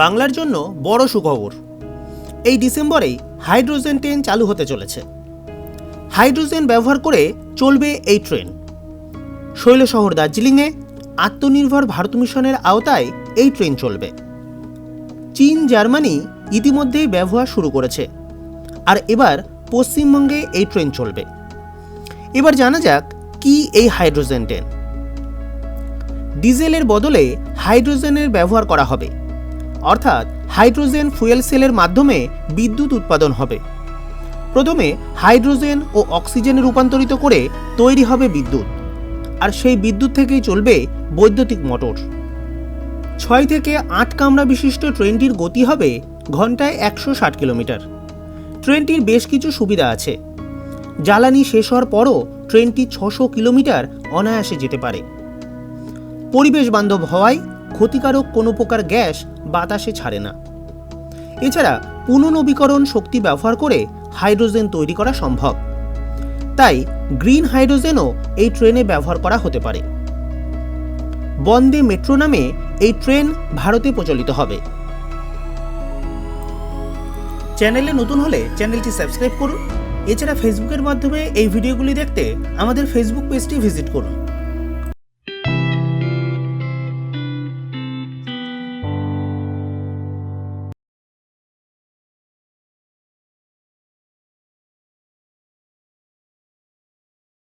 বাংলার জন্য বড় সুখবর। এই ডিসেম্বরেই হাইড্রোজেন ট্রেন চালু হতে চলেছে। হাইড্রোজেন ব্যবহার করে চলবে এই ট্রেন। শৈলশহর দার্জিলিংয়ে আত্মনির্ভর ভারত মিশনের আওতায় এই ট্রেন চলবে। চীন, জার্মানি ইতিমধ্যেই ব্যবহার শুরু করেছে, আর এবার পশ্চিমবঙ্গে এই ট্রেন চলবে। এবার জানা যাক কি এই হাইড্রোজেন ট্রেন। ডিজেলের বদলে হাইড্রোজেনের ব্যবহার করা হবে, অর্থাৎ হাইড্রোজেন ফুয়েল সেলের মাধ্যমে বিদ্যুৎ উৎপাদন হবে। প্রথমে হাইড্রোজেন ও অক্সিজেনে রূপান্তরিত করে তৈরি হবে বিদ্যুৎ, আর সেই বিদ্যুৎ থেকেই চলবে বৈদ্যুতিক মোটর। 6 থেকে 8 কামরা বিশিষ্ট ট্রেনটির গতি হবে ঘন্টায় 160 কিলোমিটার। ট্রেনটির বেশ কিছু সুবিধা আছে। জ্বালানি শেষ হওয়ার পরও ট্রেনটি 600 কিলোমিটার অনায়াসে যেতে পারে। পরিবেশ বান্ধব হওয়ায় ক্ষতিকারক কোনো প্রকার গ্যাস বাতাসে ছাড়ে না। এছাড়া পুনর্নবীকরণ শক্তি ব্যবহার করে হাইড্রোজেন তৈরি করা সম্ভব। তাই গ্রিন হাইড্রোজেনও এই ট্রেনে ব্যবহার করা হতে পারে। বন্দে মেট্রো নামে এই ট্রেন ভারতে প্রচলিত হবে। চ্যানেলে নতুন হলে চ্যানেলটি সাবস্ক্রাইব করুন। এছাড়া ফেসবুকের মাধ্যমে এই ভিডিওগুলি দেখতে আমাদের ফেসবুক পেজটি ভিজিট করুন।